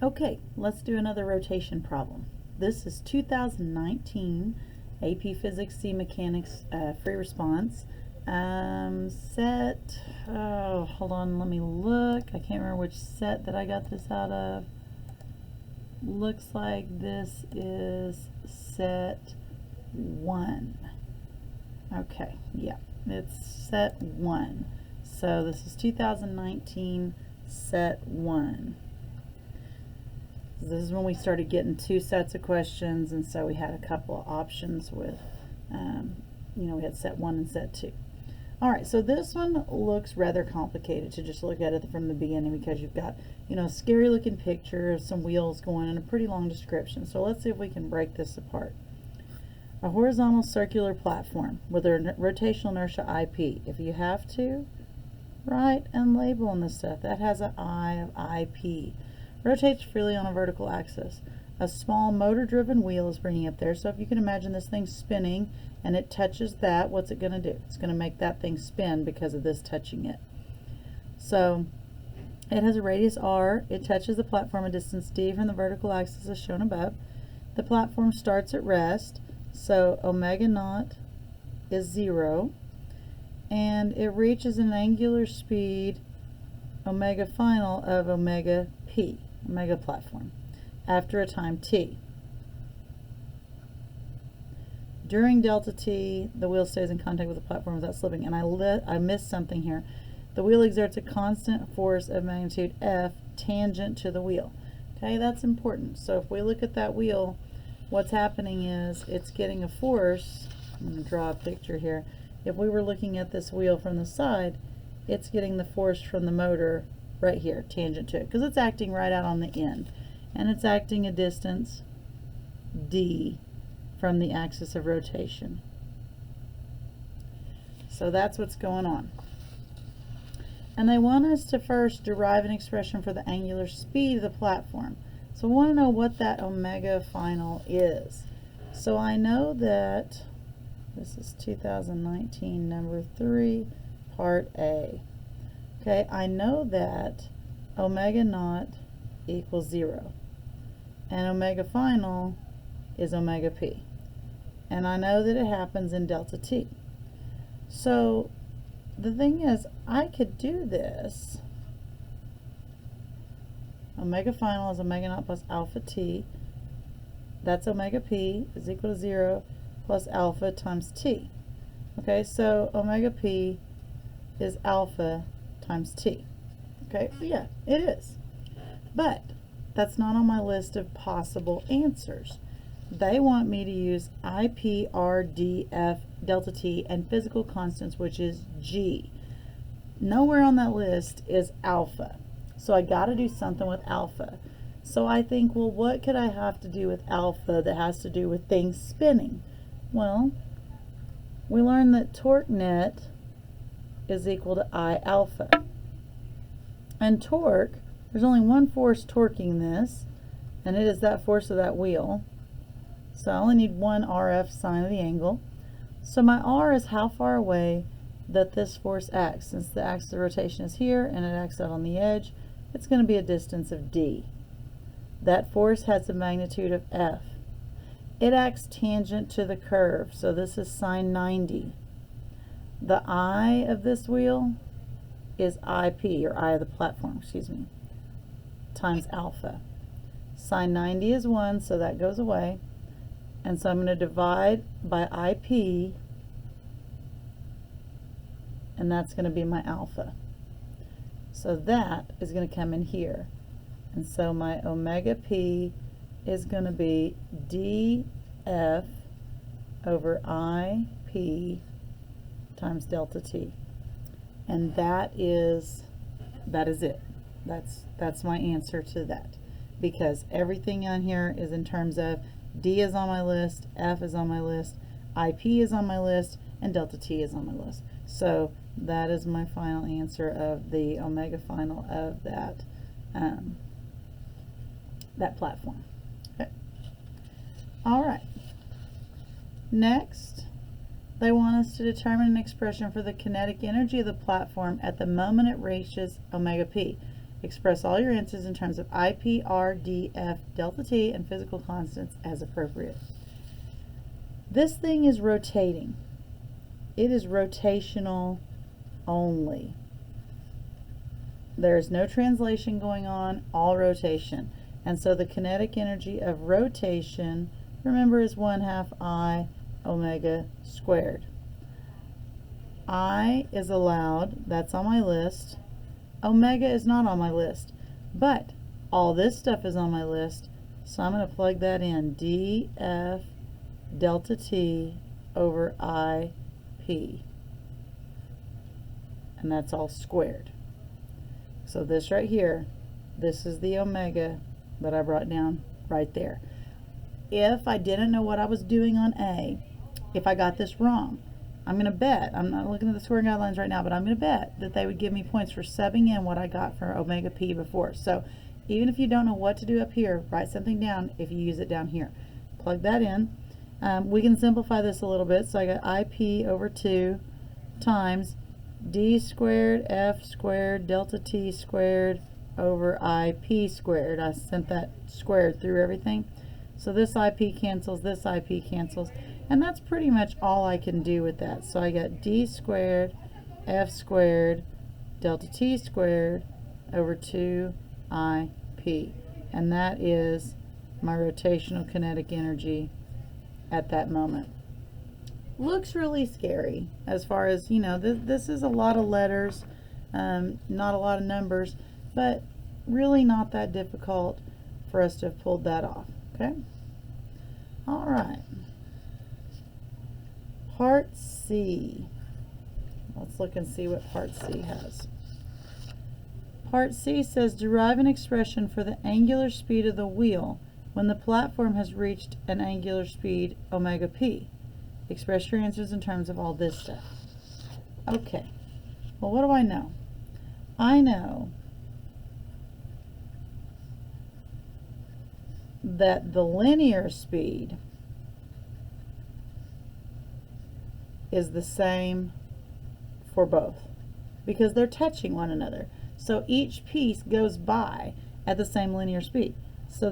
Okay, let's do another rotation problem. This is 2019 AP Physics C Mechanics free response. Hold on, let me look. I can't remember which set that I got this out of. Looks like this is set 1. Okay, yeah, it's set 1. So this is 2019 set 1. This is when we started getting 2 sets of questions, and so we had a couple of options with, we had set 1 and set 2. All right, so this one looks rather complicated to just look at it from the beginning because you've got, a scary looking picture of some wheels going and a pretty long description. So let's see if we can break this apart. A horizontal circular platform with a rotational inertia IP. If you have to, write and label on this stuff. That has an I of IP. Rotates freely on a vertical axis. A small motor-driven wheel is bringing up there. So if you can imagine this thing spinning and it touches that, what's it going to do? It's going to make that thing spin because of this touching it. So it has a radius r. It touches the platform a distance d from the vertical axis as shown above. The platform starts at rest, so omega naught is 0. And it reaches an angular speed omega final of omega p, omega platform, after a time t. During delta t, the wheel stays in contact with the platform without slipping. And I missed something here. The wheel exerts a constant force of magnitude F tangent to the wheel. Okay, that's important. So if we look at that wheel, what's happening is it's getting a force. I'm going to draw a picture here. If we were looking at this wheel from the side, it's getting the force from the motor right here, tangent to it, because it's acting right out on the end. And it's acting a distance d from the axis of rotation. So that's what's going on. And they want us to first derive an expression for the angular speed of the platform. So we want to know what that omega final is. So I know that this is 2019 number 3, part A. Okay, I know that omega naught equals 0. And omega final is omega p. And I know that it happens in delta t. So the thing is, I could do this. Omega final is omega naught plus alpha t. That's omega p is equal to 0 plus alpha times t. Okay, so omega p is alpha times t. Okay, yeah, it is. But that's not on my list of possible answers. They want me to use IP, R, D, F, delta t, and physical constants, which is G. Nowhere on that list is alpha. So I got to do something with alpha. So I think, well, what could I have to do with alpha that has to do with things spinning? Well, we learned that torque net is equal to I alpha. And torque, there's only one force torquing this, and it is that force of that wheel. So I only need one RF sine of the angle. So my R is how far away that this force acts. Since the axis of rotation is here and it acts out on the edge, it's going to be a distance of d. That force has a magnitude of F. It acts tangent to the curve, so this is sine 90. The I of this wheel is IP, or I of the platform, excuse me, times alpha. Sine 90 is 1, so that goes away. And so I'm going to divide by IP, and that's going to be my alpha. So that is going to come in here. And so my omega p is going to be df over IP times delta t. And that is it. That's my answer to that. Because everything on here is in terms of D is on my list, F is on my list, IP is on my list, and delta t is on my list. So that is my final answer of the omega final of that that platform. Okay. All right. Next, they want us to determine an expression for the kinetic energy of the platform at the moment it reaches omega p. Express all your answers in terms of I, P, R, D, F, delta T, and physical constants as appropriate. This thing is rotating. It is rotational only. There's no translation going on, all rotation. And so the kinetic energy of rotation, remember, is 1/2 I omega squared. I is allowed, that's on my list. Omega is not on my list, but all this stuff is on my list, so I'm going to plug that in. dF delta T over IP. And that's all squared. So this right here, this is the omega that I brought down right there. If I didn't know what I was doing on A, if I got this wrong, I'm going to bet, I'm not looking at the scoring guidelines right now, but I'm going to bet that they would give me points for subbing in what I got for omega P before. So even if you don't know what to do up here, write something down if you use it down here. Plug that in. We can simplify this a little bit. So I got IP over 2 times D squared F squared delta T squared over IP squared. I sent that squared through everything. So this IP cancels, this IP cancels. And that's pretty much all I can do with that. So I got D squared F squared delta T squared over 2 IP. And that is my rotational kinetic energy at that moment. Looks really scary as far as, you know, this is a lot of letters, not a lot of numbers, but really not that difficult for us to have pulled that off. Okay? All right. Part C. Let's look and see what Part C has. Part C says derive an expression for the angular speed of the wheel when the platform has reached an angular speed omega p. Express your answers in terms of all this stuff. Okay. Well, what do I know? I know that the linear speed is the same for both because they're touching one another. So each piece goes by at the same linear speed. So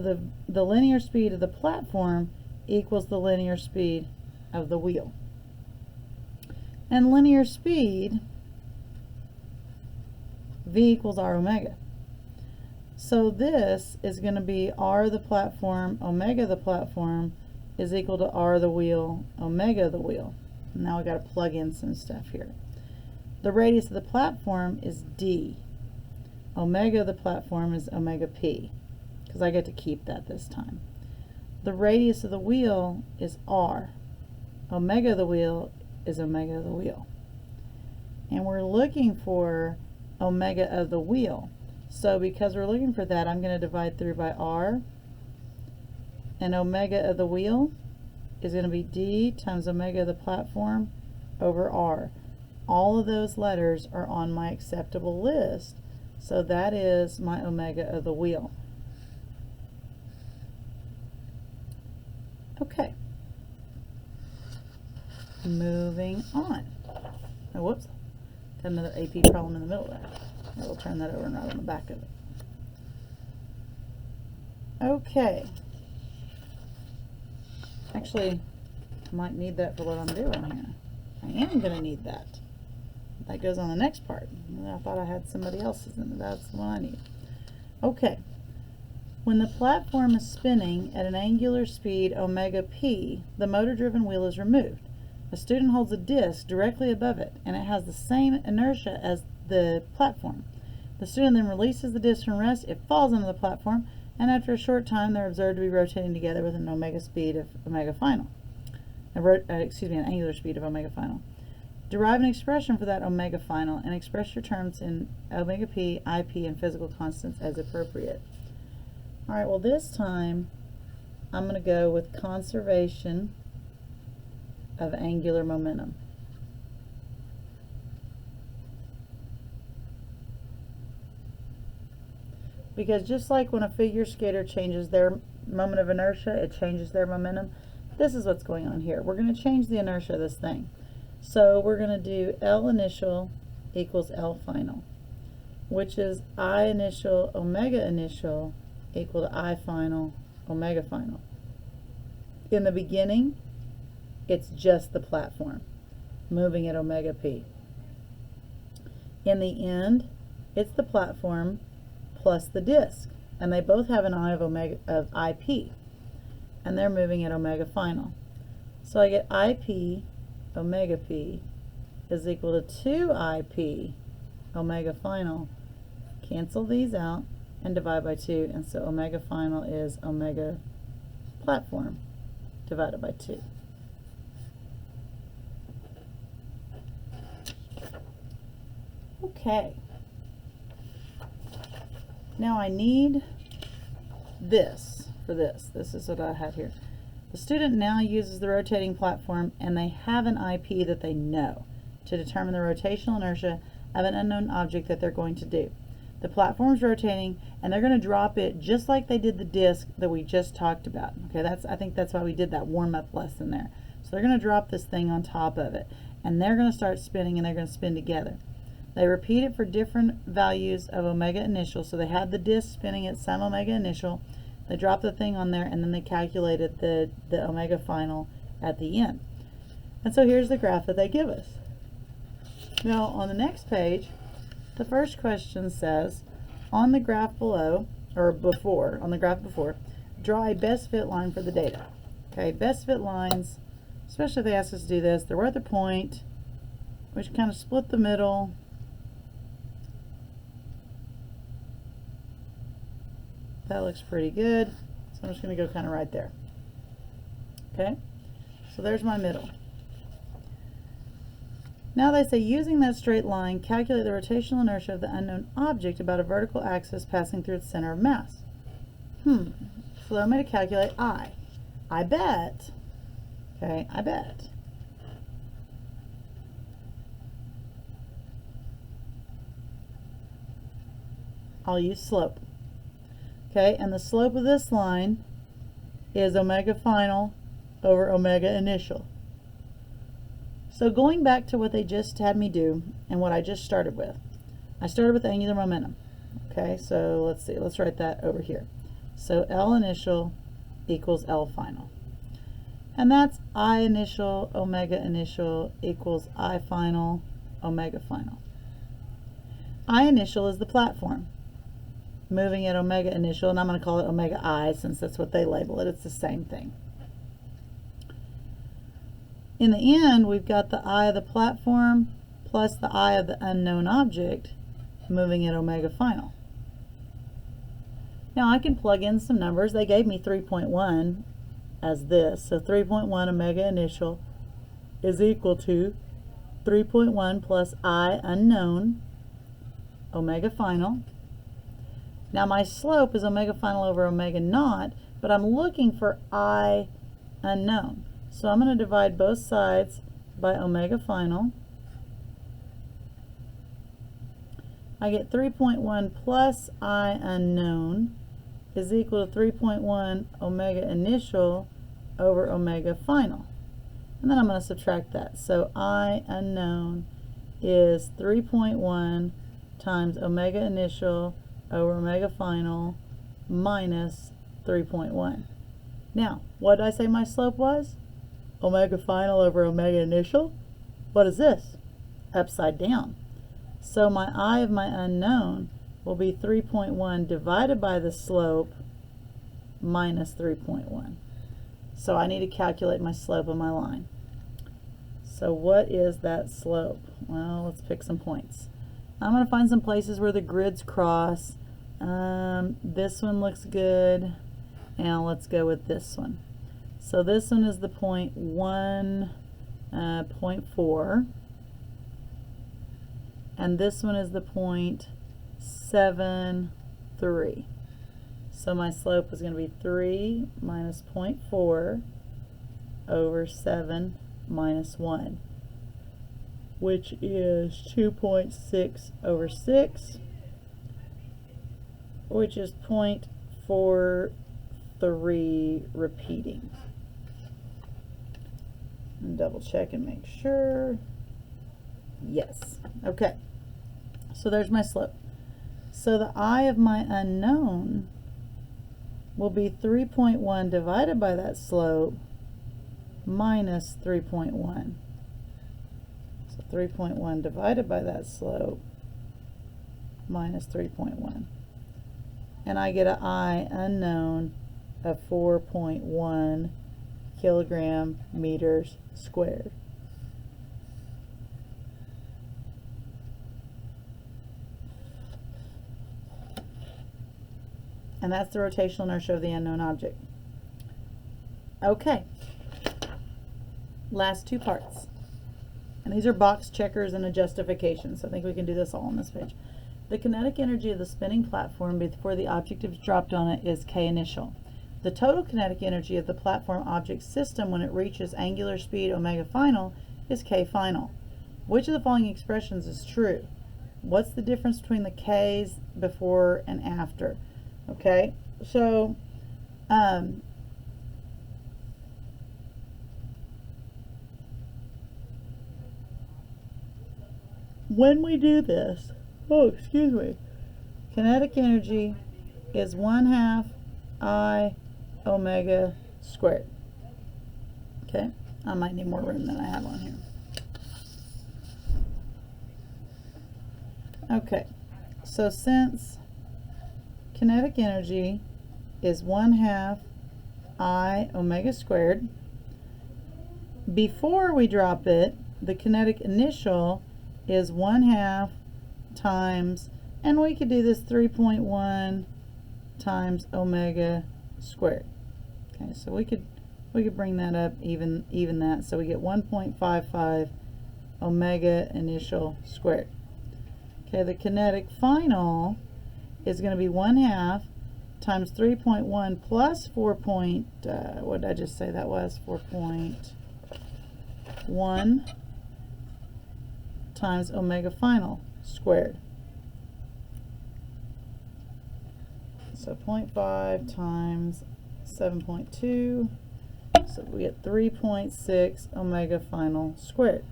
the linear speed of the platform equals the linear speed of the wheel. And linear speed, V equals R omega. So this is going to be R the platform, omega the platform is equal to R the wheel, omega the wheel. Now we got to plug in some stuff here. The radius of the platform is D. Omega of the platform is omega P, because I get to keep that this time. The radius of the wheel is R. Omega of the wheel is omega of the wheel. And we're looking for omega of the wheel. So because we're looking for that, I'm going to divide through by R. And omega of the wheel is going to be D times omega of the platform over R. All of those letters are on my acceptable list, so that is my omega of the wheel. Okay. Moving on. Oh, whoops. Got another AP problem in the middle there. We'll turn that over and write on the back of it. Okay. Actually, I might need that for what I'm doing here. I am going to need that. That goes on the next part. I thought I had somebody else's in it. That's the one I need. Okay. When the platform is spinning at an angular speed omega p, the motor-driven wheel is removed. A student holds a disc directly above it, and it has the same inertia as the platform. The student then releases the disc from rest. It falls onto the platform, and after a short time, they're observed to be rotating together with an omega speed of omega final. An angular speed of omega final. Derive an expression for that omega final and express your terms in omega p, IP, and physical constants as appropriate. All right, well this time I'm going to go with conservation of angular momentum. Because just like when a figure skater changes their moment of inertia, it changes their momentum. This is what's going on here. We're going to change the inertia of this thing. So we're going to do L initial equals L final. which is I initial omega initial equal to I final omega final. In the beginning, it's just the platform moving at omega p. In the end, it's the platform plus the disk, and they both have an I of IP, and they're moving at omega final. So I get IP omega p is equal to 2IP omega final. Cancel these out and divide by 2, and so omega final is omega platform divided by 2. Okay. Now I need this for this. This is what I have here. The student now uses the rotating platform, and they have an IP that they know to determine the rotational inertia of an unknown object that they're going to do. The platform's rotating, and they're going to drop it just like they did the disk that we just talked about. Okay, I think that's why we did that warm-up lesson there. So they're going to drop this thing on top of it, and they're going to start spinning, and they're going to spin together. They repeat it for different values of omega initial. So they had the disk spinning at some omega initial. They dropped the thing on there, and then they calculated the omega final at the end. And so here's the graph that they give us. Now on the next page, the first question says, on the graph below, or before, on the graph before, draw a best fit line for the data. Okay, best fit lines, especially if they ask us to do this, they're at the point, which kind of split the middle. That looks pretty good. So I'm just going to go kind of right there. Okay, so there's my middle. Now they say, using that straight line, calculate the rotational inertia of the unknown object about a vertical axis passing through its center of mass. So I'm going to calculate I. I bet, okay, I bet I'll use slope. Okay, and the slope of this line is omega final over omega initial. So going back to what they just had me do and what I just started with, I started with angular momentum. Okay, so let's see, let's write that over here. So L initial equals L final. And that's I initial omega initial equals I final omega final. I initial is the platform moving at omega initial, and I'm going to call it omega I since that's what they label it. It's the same thing. In the end, we've got the I of the platform plus the I of the unknown object moving at omega final. Now I can plug in some numbers. They gave me 3.1 as this. So 3.1 omega initial is equal to 3.1 plus I unknown omega final. Now my slope is omega final over omega naught, but I'm looking for I unknown. So I'm going to divide both sides by omega final. I get 3.1 plus I unknown is equal to 3.1 omega initial over omega final. And then I'm going to subtract that. So I unknown is 3.1 times omega initial over omega final minus 3.1. Now, what did I say my slope was? Omega final over omega initial. What is this? Upside down. So my I of my unknown will be 3.1 divided by the slope minus 3.1. So I need to calculate my slope of my line. So what is that slope? Well, let's pick some points. I'm going to find some places where the grids cross. This one looks good. Now let's go with this one. So this one is the point 1.4. And this one is the point 7.3. So my slope is going to be 3 minus 0.4 over 7 minus 1, which is 2.6 over 6, which is 0.43 repeating. And double check and make sure. Yes. Okay. So there's my slope. So the I of my unknown will be 3.1 divided by that slope minus 3.1. So 3.1 divided by that slope minus 3.1. And I get an I unknown of 4.1 kilogram meters squared. And that's the rotational inertia of the unknown object. Okay. Last two parts. And these are box checkers and a justification, so I think we can do this all on this page. The kinetic energy of the spinning platform before the object is dropped on it is K initial. The total kinetic energy of the platform object system when it reaches angular speed omega final is K final. Which of the following expressions is true? What's the difference between the K's before and after? Okay, so when we do this, kinetic energy is 1/2 I omega squared. Okay, I might need more room than I have on here. Okay, so since kinetic energy is 1/2 I omega squared, before we drop it, the kinetic initial is 1/2 times, and we could do this 3.1 times omega squared. Okay, so we could bring that up, even that, so we get 1.55 omega initial squared. Okay, the kinetic final is going to be 1/2 times 3.1 plus 4. What did I just say that was? 4.1 times omega final squared. So 0.5 times 7.2, so we get 3.6 omega final squared.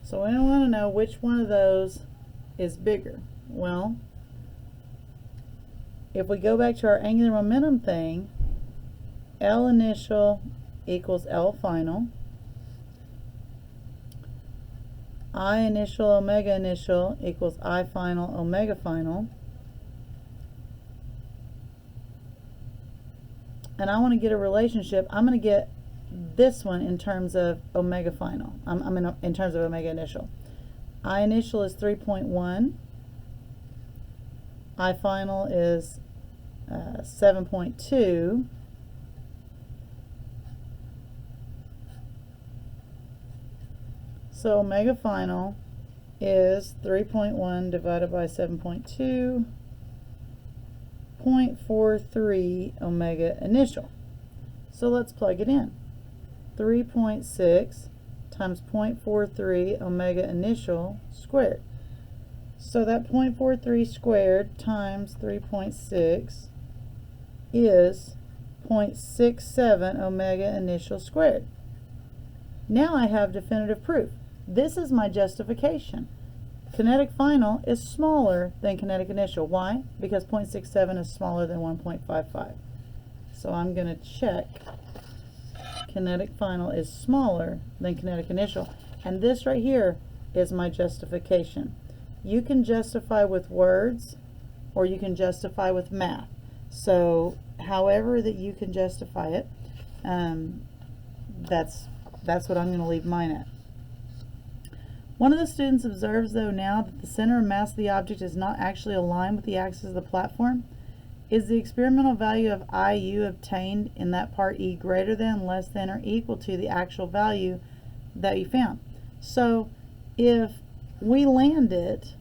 So we want to know which one of those is bigger. Well, if we go back to our angular momentum thing, L initial equals L final. I initial omega initial equals I final omega final. And I want to get a relationship. I'm going to get this one in terms of omega final. In terms of omega initial. I initial is 3.1. I final is 7.2. So omega final is 3.1 divided by 7.2, 0.43 omega initial. So let's plug it in. 3.6 times 0.43 omega initial squared. So that 0.43 squared times 3.6 is 0.67 omega initial squared. Now I have definitive proof. This is my justification. Kinetic final is smaller than kinetic initial. Why? Because 0.67 is smaller than 1.55. So I'm going to check kinetic final is smaller than kinetic initial. And this right here is my justification. You can justify with words or you can justify with math. So however that you can justify it, that's what I'm going to leave mine at. One of the students observes, though, now that the center of mass of the object is not actually aligned with the axis of the platform. Is the experimental value of IU obtained in that part E greater than, less than, or equal to the actual value that you found? So if we land it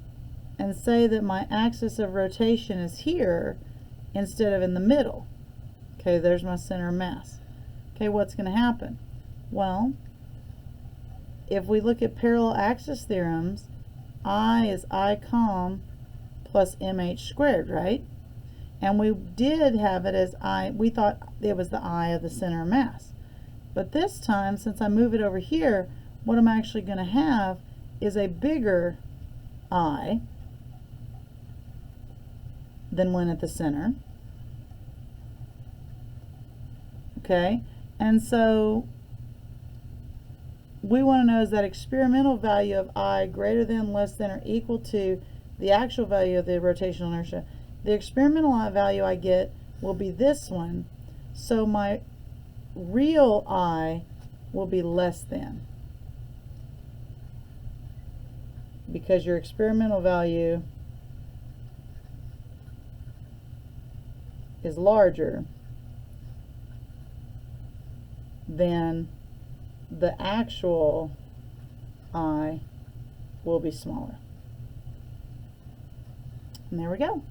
and say that my axis of rotation is here instead of in the middle, okay, there's my center of mass. Okay, what's going to happen? Well, if we look at parallel axis theorems, I is I com plus mh squared, right? And we did have it as I, we thought it was the I of the center of mass. But this time, since I move it over here, what I'm actually going to have is a bigger I. than when at the center. Okay, and so we want to know, is that experimental value of I greater than, less than, or equal to the actual value of the rotational inertia? The experimental I value I get will be this one, so my real I will be less than, because your experimental value is larger than the actual I will be smaller. And there we go.